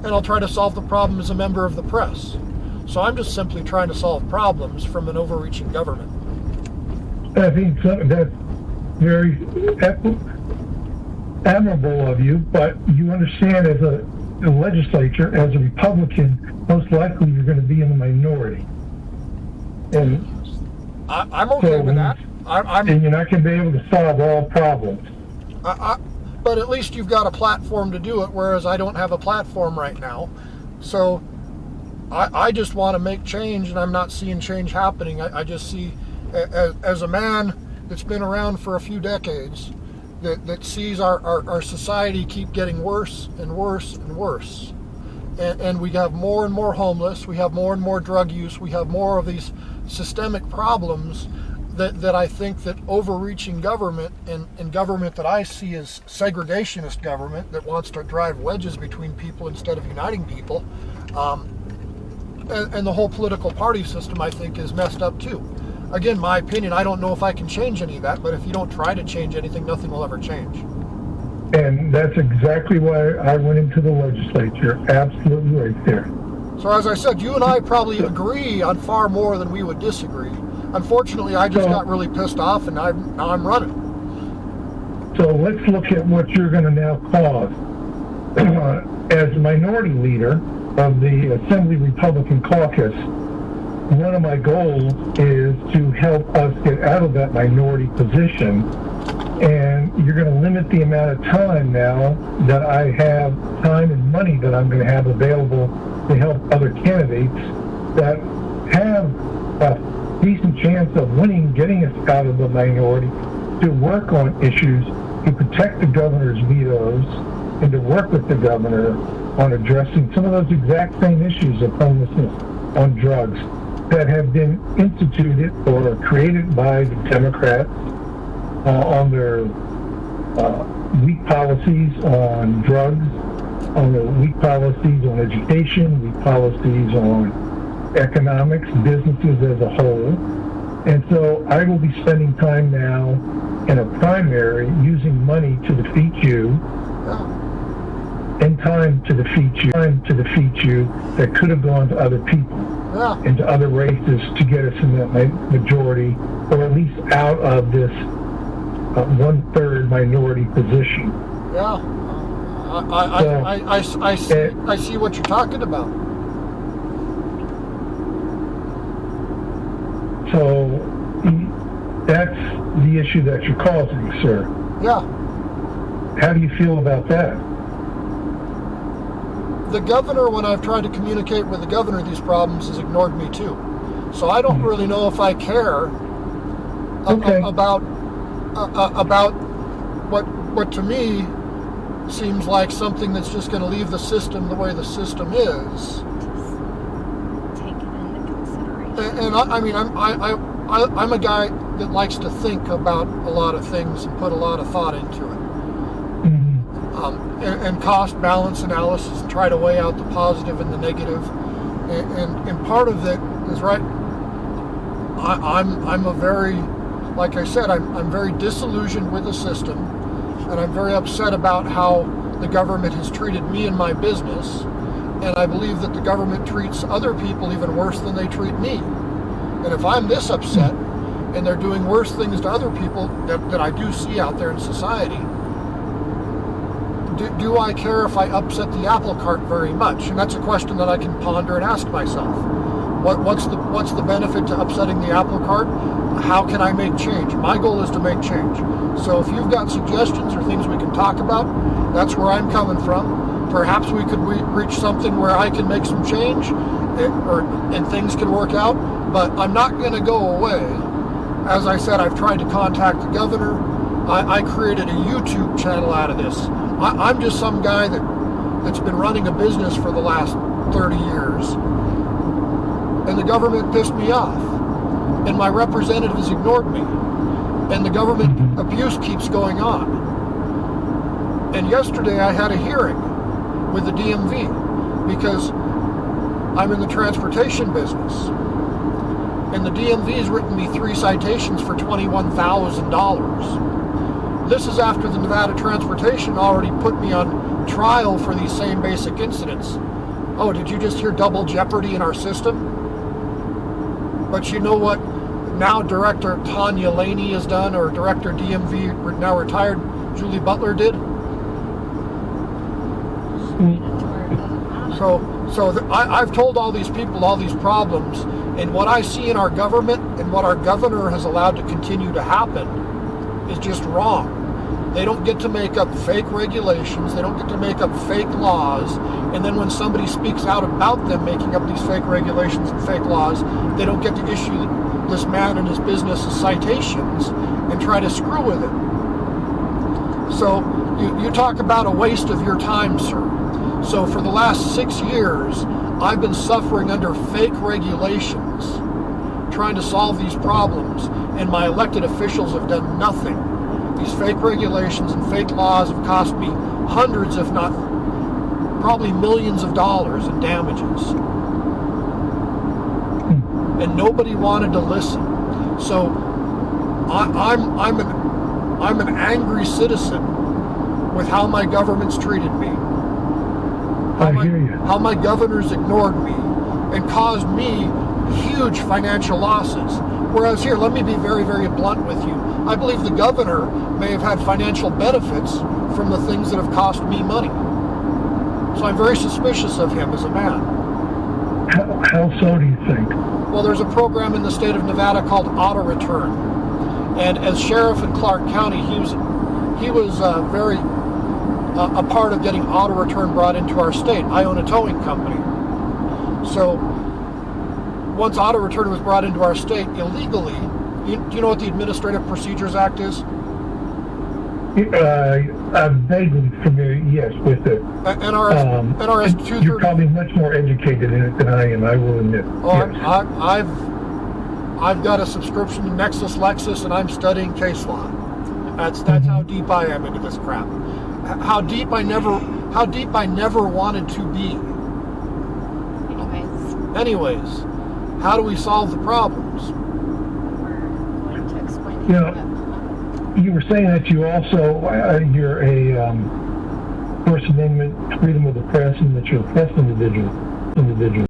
and I'll try to solve the problem as a member of the press. So I'm just simply trying to solve problems from an overreaching government. I think that's very admirable of you, but you understand as a legislature, as a Republican, most likely you're going to be in the minority. And I'm okay with that. And you're not going to be able to solve all problems. But at least you've got a platform to do it, whereas I don't have a platform right now. So I just want to make change, and I'm not seeing change happening. I just see, as a man that's been around for a few decades, that sees our society keep getting worse and worse and worse. And we have more and more homeless, we have more and more drug use, we have more of these systemic problems that I think that overreaching government and government that I see as segregationist government that wants to drive wedges between people instead of uniting people, and the whole political party system, I think, is messed up too. Again, my opinion, I don't know if I can change any of that, but if you don't try to change anything, nothing will ever change. And that's exactly why I went into the legislature. Absolutely right there. So as I said, you and I probably agree on far more than we would disagree. Unfortunately, I just got really pissed off, and now I'm running. So let's look at what you're going to now cause. As minority leader of the Assembly Republican Caucus, one of my goals is to help us get out of that minority position. And you're going to limit the amount of time now that I have, time and money that I'm going to have available to help other candidates that have a decent chance of winning, getting us out of the minority, to work on issues, to protect the governor's vetoes, and to work with the governor on addressing some of those exact same issues of homelessness, on drugs, that have been instituted or created by the Democrats on their weak policies on drugs, on their weak policies on education, weak policies on economics, businesses as a whole. And so I will be spending time now in a primary using money to defeat you, and time to defeat you that could have gone to other people, and to other races to get us in that majority, or at least out of this one-third minority position. Yeah, I see what you're talking about. So that's the issue that you're causing, sir. Yeah. How do you feel about that? The governor, when I've tried to communicate with the governor these problems, has ignored me too. So I don't really know if I care about what to me seems like something that's just going to leave the system the way the system is. And I'm a guy that likes to think about a lot of things and put a lot of thought into it. And cost balance analysis, and try to weigh out the positive and the negative. And part of it is right. I'm a very, like I said, I'm very disillusioned with the system, and I'm very upset about how the government has treated me and my business. And I believe that the government treats other people even worse than they treat me. And if I'm this upset, and they're doing worse things to other people that I do see out there in society, do I care if I upset the apple cart very much? And that's a question that I can ponder and ask myself. What's the benefit to upsetting the apple cart? How can I make change? My goal is to make change. So if you've got suggestions or things we can talk about, that's where I'm coming from. Perhaps we could reach something where I can make some change, and things can work out. But I'm not going to go away. As I said, I've tried to contact the governor. I created a YouTube channel out of this. I'm just some guy that's been running a business for the last 30 years. And the government pissed me off. And my representatives ignored me. And the government abuse keeps going on. And yesterday I had a hearing with the DMV because I'm in the transportation business. And the DMV has written me 3 citations for $21,000. This is after the Nevada Transportation already put me on trial for these same basic incidents. Oh, did you just hear double jeopardy in our system? But you know what now Director Tanya Laney has done, or Director DMV, now retired Julie Butler, did? I've told all these people all these problems, and what I see in our government and what our governor has allowed to continue to happen is just wrong. They don't get to make up fake regulations, they don't get to make up fake laws, and then when somebody speaks out about them making up these fake regulations and fake laws, they don't get to issue this man and his business citations and try to screw with it. So you talk about a waste of your time, sir. So for the last 6 years, I've been suffering under fake regulations, trying to solve these problems, and my elected officials have done nothing. These fake regulations and fake laws have cost me hundreds, if not probably millions of dollars in damages. And nobody wanted to listen. So I'm an angry citizen with how my government's treated me. How my governor's ignored me and caused me huge financial losses. Whereas here, let me be very, very blunt with you. I believe the governor may have had financial benefits from the things that have cost me money. So I'm very suspicious of him as a man. How so do you think? Well, there's a program in the state of Nevada called Auto Return. And as sheriff in Clark County, he was very a part of getting auto return brought into our state. I own a towing company. So once auto return was brought into our state illegally, do you know what the Administrative Procedures Act is? I'm vaguely familiar, yes, with it. NRS 230. You're probably much more educated in it than I am, I will admit. Oh, yes. I've got a subscription to Nexus Lexus, and I'm studying case law. That's how deep I am into this crap. How deep I never wanted to be. Anyways, how do we solve the problems? We're going to explain it. You know, you were saying that you also you're a First Amendment freedom of the press, and that you're a press individual.